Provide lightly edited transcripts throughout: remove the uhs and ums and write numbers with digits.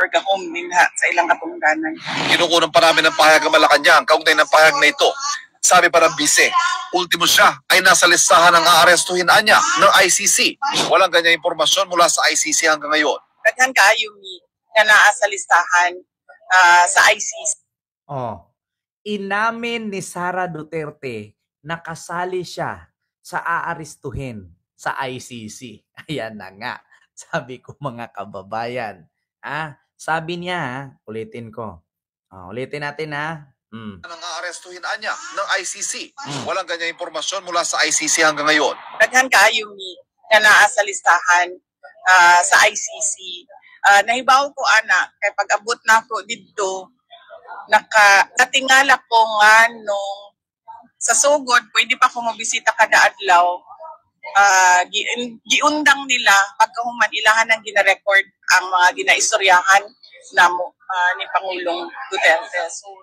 gahom din ha, sa ilang katungdanan. Kinukunan pa namin ng pahayag ng Malacanang, kaugnay ng pahayag na ito. Sabi pa ng bise, ultimo siya ay nasa listahan ng aarestuhin niya ng ICC. Walang ganyang impormasyon mula sa ICC hanggang ngayon. Daghan kaayo ni nga naa sa listahan sa ICC. Inamin ni Sara Duterte na kasali siya sa aarestuhin sa ICC. Ayan na nga. Sabi ko mga kababayan. Sabi niya, ulitin ko. Ulitin natin Nang aarestuhin niya ng ICC. Walang ganyang impormasyon mula sa ICC hanggang ngayon. Daghan kaayo ni nga naa sa listahan sa ICC. Nahibaw ko kay pag-abot na ako dito, nakatingala ko nga nung sa sugod, pwede pa ko mabisita kada adlaw. Giundang nila pagkahuman ilahan ng gina-record ang mga ginaistoryahan ni Pangulong Duterte. So,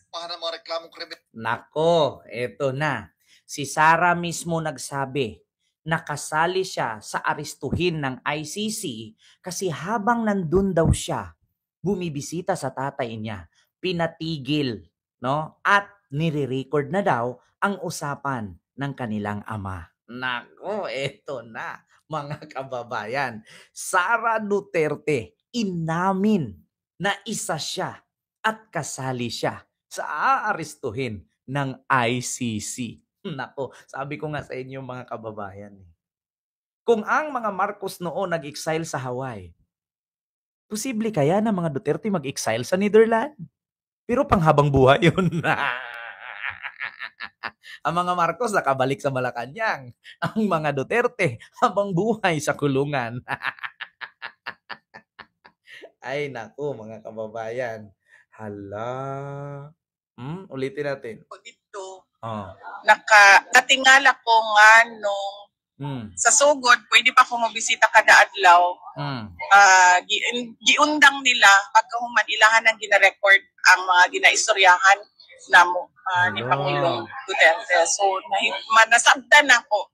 Para mga reklamong kriminal. Nako, eto na. Si Sara mismo nagsabi na kasali siya sa arestuhin ng ICC kasi habang nandun daw siya, bumibisita sa tatay niya, pinatigil, no? At nire-record na daw ang usapan ng kanilang ama. Nako, eto na, mga kababayan. Sara Duterte inamin na isa siya at kasali siya sa aarestuhin ng ICC. Nako, sabi ko nga sa inyo mga kababayan, kung ang mga Marcos noon nag-exile sa Hawaii, posible kaya na mga Duterte mag-exile sa Netherlands? Pero panghabang buhay yun. Ang mga Marcos nakabalik sa Malacanang. Ang mga Duterte habang buhay sa kulungan. Ay naku mga kababayan. Hala. Ulitin natin. Dito, nakatingala ko nga nung sa sugod, pwede pa ko mabisita kada adlaw. Giundang nila pagkahuman ilahan ng gina-record ang mga ginaistoryahan ni Pangulong Duterte. So, nasabdan ako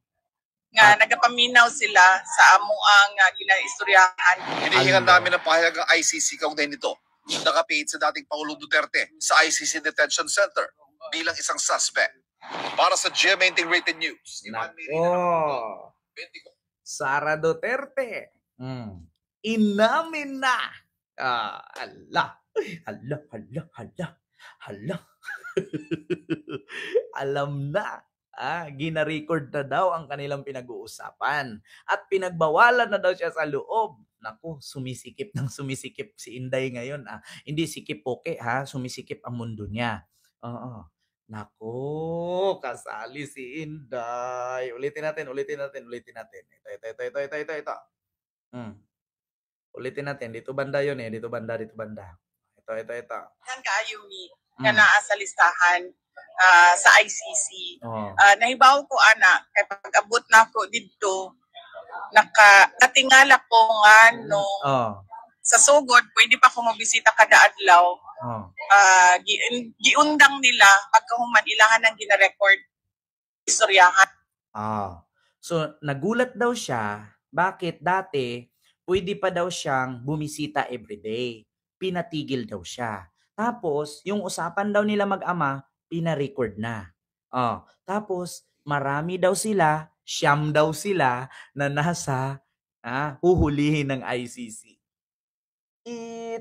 nga nagapaminaw sila sa amuang ginaistoryahan. Hinihingan namin ng pahayag ng ICC kaugnay nito. Nakapiit sa dating Pangulong Duterte sa ICC Detention Center bilang isang suspect. Para sa GMA Integrated News. Sara Duterte. Inamin na. Hala. Alam na. Gina-record na daw ang kanilang pinag-uusapan. At pinagbawalan na daw siya sa loob. Naku, sumisikip si Inday ngayon. Hindi sikip sumisikip ang mundo niya. Naku, kasali si Inday. Ulitin natin. Ito. Ulitin natin. Dito banda yun Dito banda. Ito. Yan kaayo ni nga naa sa listahan sa ICC. Nahibaw ko kay pag-abot na ako dito, nakatingala ko nga nung sa sugod, pwede pa ko mabisita kada adlaw. Giundang nila pagkahuman ilahan ng gina-record istoryahan. So nagulat daw siya, bakit dati pwede pa daw siyang bumisita everyday. Pinatigil daw siya. Tapos yung usapan daw nila mag-ama, pina-record na. Tapos marami daw sila, siyam daw sila na nasa huhulihin ng ICC.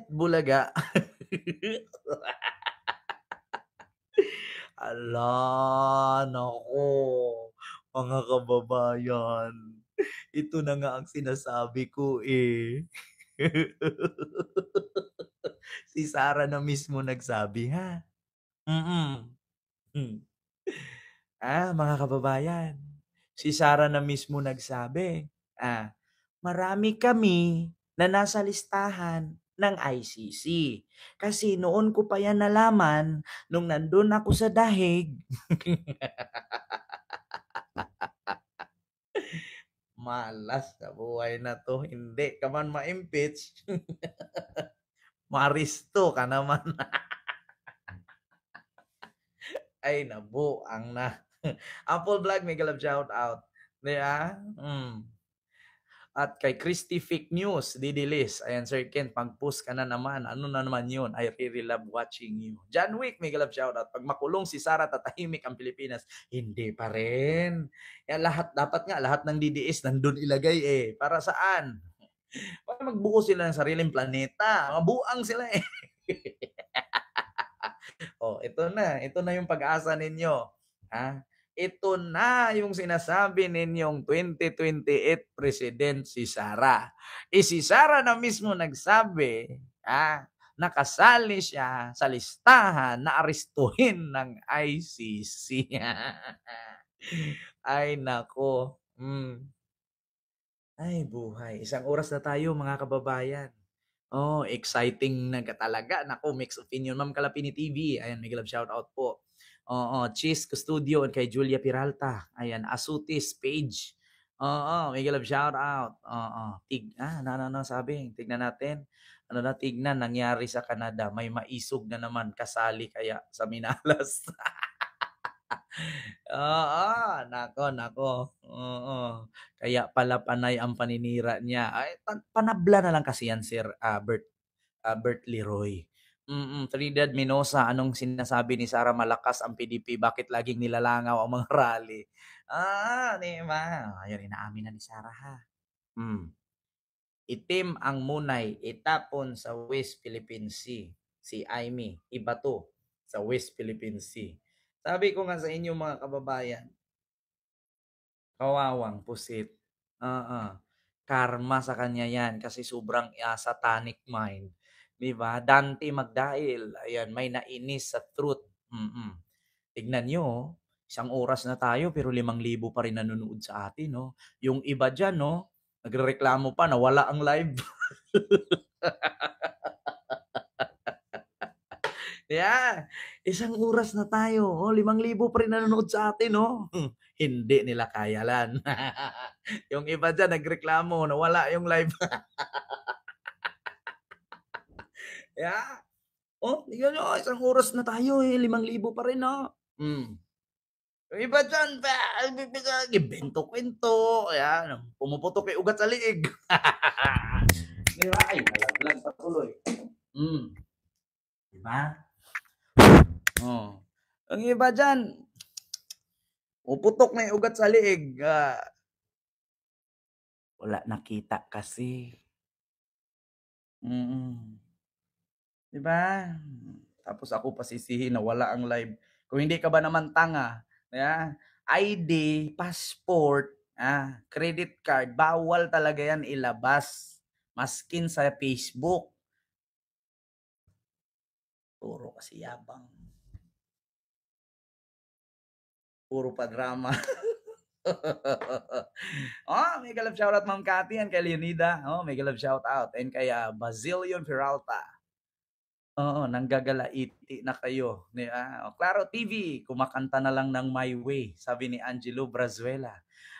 Bulaga. Ala, nako. Mga kababayan. Ito na nga ang sinasabi ko Si Sara na mismo nagsabi mga kababayan. Si Sara na mismo nagsabi. Marami kami na nasa listahan ng ICC. Kasi noon ko pa yan nalaman nung nandun ako sa dahig. Malas sa buhay na to. Hindi ka man ma-impeach. Maristo ka naman. Ay, nabuang na. Apple Vlog, mega love shout out. Diba? At kay Christy Fake News, Didilis. Ayan, Sir Ken, pag-post ka na naman. Ano na naman yun? I really love watching you. John Wick, may galap shoutout. Pag makulong si Sara, tatahimik ang Pilipinas. Hindi pa rin. Yan, dapat nga, lahat ng DDS nandun ilagay eh. Para saan? Para magbuo sila ng sariling planeta. Mabuang sila eh. Oh, ito na. Ito na yung pag-asa ninyo. Ha? Ito na yung sinasabi ninyong 2028 President si Sara. Si Sara na mismo nagsabi, nakasali siya sa listahan na arestuhin ng ICC. Ay, nako. Ay, buhay. 1 oras na tayo, mga kababayan. Oh, exciting na talaga. Nako, mixed opinion. Ma'am Kalapini TV. Ayan, may galab shoutout po. Oo, Cheese Custodio kay Julia Peralta. Ayan, Asutis Page. Oo, may galab shoutout. Oo, sabi. Tignan natin. Ano na tignan, nangyari sa Canada. May maisog na naman kasali kaya sa Minalas. Oo, nako. Oo. Kaya pala panay ang paninira niya. Ay, panabla na lang kasi yan, Sir Bert Leroy. Trinidad Minosa, anong sinasabi ni Sara malakas ang PDP? Bakit laging nilalangaw ang mga rally? Di ba? Ayun, inaamin na ni Sara ha. Itim ang Munay, itapon sa West Philippine Sea. Si Aimee, ibato sa West Philippine Sea. Sabi ko nga sa inyo mga kababayan, kawawang pusit. Karma sa kanya yan kasi sobrang satanic mind. Diba? Dante Magdail, ayan, may nainis sa truth. Tignan nyo, 1 oras na tayo pero 5,000 pa rin nanonood sa atin. No? Yung iba dyan, no? Nagrereklamo pa na wala ang live. Yeah, 1 oras na tayo. 5,000 pa rin nanonood sa atin. No? Hindi nila kayalan. Yung iba dyan nagreklamo na wala yung live. Yeah. Tignan nyo, 1 oras na tayo 5,000 pa rin, no? Yung iba dyan, kwento. Ayan, pumuputok kay ugat sa liig. Diba? Ay, malaglag pa tuloy. Diba? Ang iba dyan, puputok na yung ugat sa liig. Wala nakita kasi. Diba? Tapos ako pasisihin na wala ang live. Kung hindi ka ba naman tanga, ID, passport, credit card, bawal talaga yan ilabas. Maskin sa Facebook. Puro kasi yabang. Puro pa drama. May galab shoutout Ma'am Cathy and kay Leonida. May galab shoutout. And kay Bazillion Peralta. Nanggagalaiti na kayo. Claro TV, kumakanta na lang ng My Way, sabi ni Angelo Brazuela.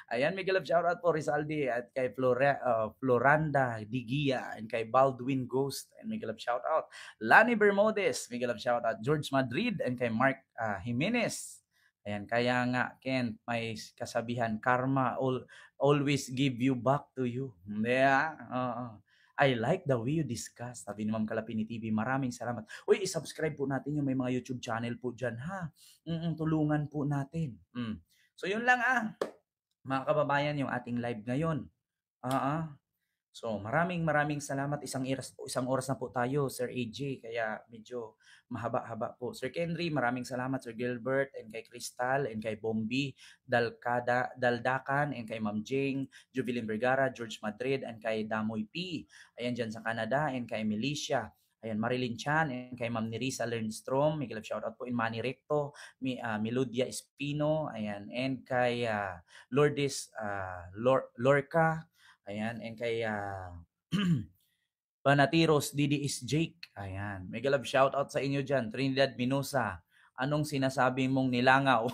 Ayan, may galab shoutout po Rizaldi at kay Floranda Digia and kay Baldwin Ghost. And may galab shoutout Lani Bermudez, may galab shoutout George Madrid and kay Mark Jimenez. Ayan, kaya nga Ken, may kasabihan, karma always give you back to you. I like the way you discuss. Sabi ni Ma'am Kalapini TV, maraming salamat. Uy, isubscribe po natin yung may mga YouTube channel po dyan, ha? Tulungan po natin. So, yun lang, mga kababayan, yung ating live ngayon. So, maraming salamat. 1 oras na po tayo, Sir AJ. Kaya medyo mahaba-haba po. Sir Kenry, maraming salamat. Sir Gilbert, and kay Crystal, and kay Bombi, Daldakan, and kay Ma'am Jing, Jubilin Vergara, George Madrid, and kay Damoy P. Ayan dyan sa Canada, and kay Milicia. Ayan, Marilyn Chan, and kay Ma'am Nerissa Lernstrom. May galap shoutout po in Manny Recto, Melodia Espino, ayan, and kay Lourdes Lorca. Ayan, and kay Panatiros DDS Jake. Ayan, may galab shoutout sa inyo dyan. Trinidad Minosa, anong sinasabi mong nilangaw?